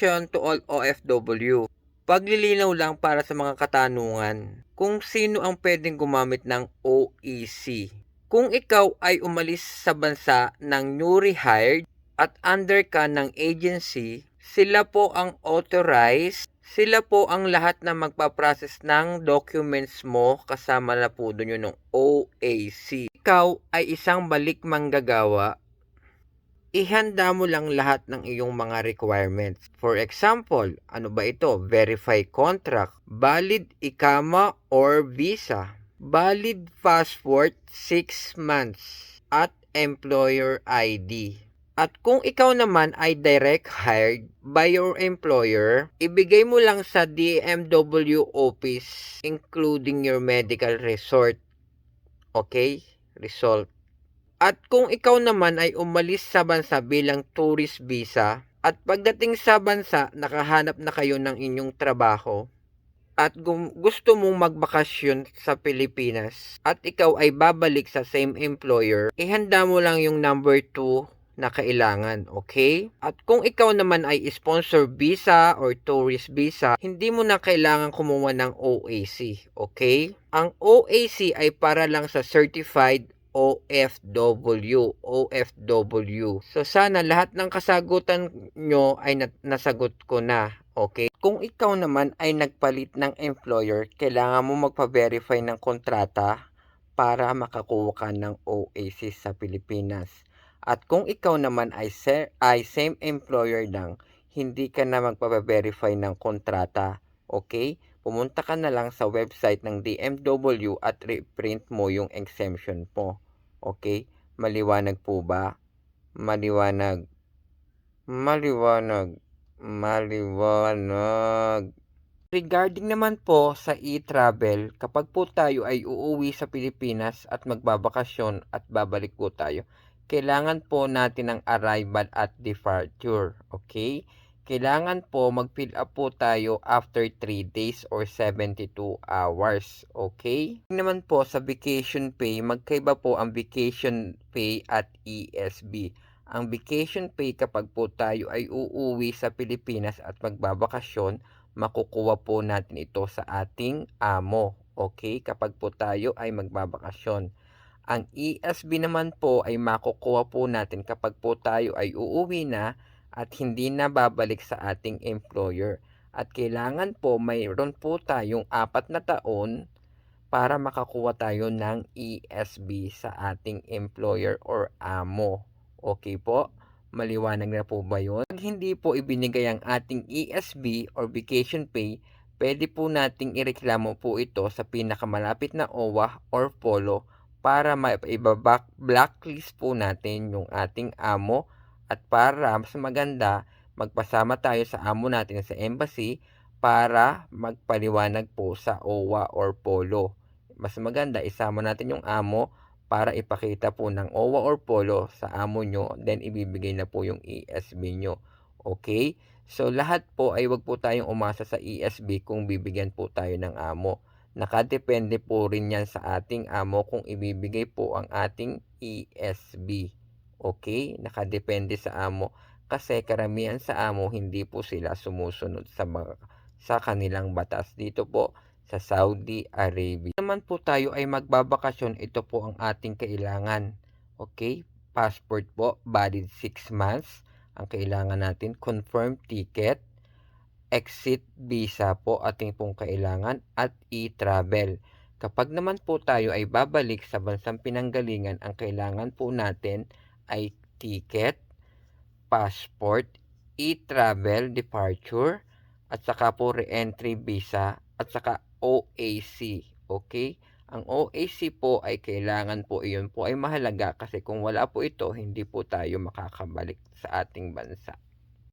To all OFW. Paglilinaw lang para sa mga katanungan kung sino ang pwedeng gumamit ng OEC. Kung ikaw ay umalis sa bansa ng newly hired at under ka ng agency, sila po ang authorized, sila po ang lahat na magpaprocess ng documents mo kasama na po doon yun ng OAC. Ikaw ay isang balik manggagawa, ihanda mo lang lahat ng iyong mga requirements. For example, ano ba ito? Verify contract, valid ikama or visa, valid passport 6 months, at employer ID. At kung ikaw naman ay direct hired by your employer, ibigay mo lang sa DMW office including your medical resort. Okay? Result. At kung ikaw naman ay umalis sa bansa bilang tourist visa at pagdating sa bansa nakahanap na kayo ng inyong trabaho at gusto mong magbakasyon sa Pilipinas at ikaw ay babalik sa same employer, ihanda mo lang yung number 2 na kailangan, okay? At kung ikaw naman ay sponsor visa or tourist visa, hindi mo na kailangan kumuha ng OAC, okay? Ang OAC ay para lang sa certified OFW. So sana lahat ng kasagutan nyo ay nasagot ko na. Okay? Kung ikaw naman ay nagpalit ng employer, kailangan mo magpa-verify ng kontrata para makakuha ka ng OAC sa Pilipinas. At kung ikaw naman ay same employer lang, hindi ka na magpa-verify ng kontrata. Okay? Pumunta ka na lang sa website ng DMW at reprint mo yung exemption mo. Okay? Maliwanag po ba? Maliwanag. Maliwanag. Maliwanag. Regarding naman po sa e-travel, kapag po tayo ay uuwi sa Pilipinas at magbabakasyon at babalik po tayo, kailangan po natin ng arrival at departure. Okay? Kailangan po mag-fill up po tayo after 3 days or 72 hours. Okay? Naman po sa vacation pay, magkaiba po ang vacation pay at ESB. Ang vacation pay kapag po tayo ay uuwi sa Pilipinas at magbabakasyon, makukuha po natin ito sa ating amo. Okay? Kapag po tayo ay magbabakasyon. Ang ESB naman po ay makukuha po natin kapag po tayo ay uuwi na at hindi na babalik sa ating employer. At kailangan po mayroon po tayong 4 na taon para makakuha tayo ng ESB sa ating employer or amo. Okay po? Maliwanag na po ba yun? Pag hindi po ibinigay ang ating ESB or vacation pay, pwede po nating ireklamo po ito sa pinakamalapit na OWA or polo para blacklist po natin yung ating amo at para mas maganda magpasama tayo sa amo natin sa embassy para magpaliwanag po sa OWA or polo. Mas maganda isama natin yung amo para ipakita po ng OWA or polo sa amo nyo, then ibibigay na po yung ESB nyo. Okay? So lahat po ay wag po tayong umasa sa ESB kung bibigyan po tayo ng amo. Nakadepende po rin yan sa ating amo kung ibibigay po ang ating ESB. Okay? Nakadepende sa amo kasi karamihan sa amo hindi po sila sumusunod sa kanilang batas dito po sa Saudi Arabia. Naman po tayo ay magbabakasyon, ito po ang ating kailangan. Okay? Passport po, valid 6 months. Ang kailangan natin, confirmed ticket, exit visa po ating pong kailangan at e-travel. Kapag naman po tayo ay babalik sa bansang pinanggalingan, ang kailangan po natin ay ticket, passport, e-travel departure, at saka po re-entry visa, at saka OAC. Okay? Ang OAC po ay kailangan po, iyon po ay mahalaga kasi kung wala po ito, hindi po tayo makakabalik sa ating bansa.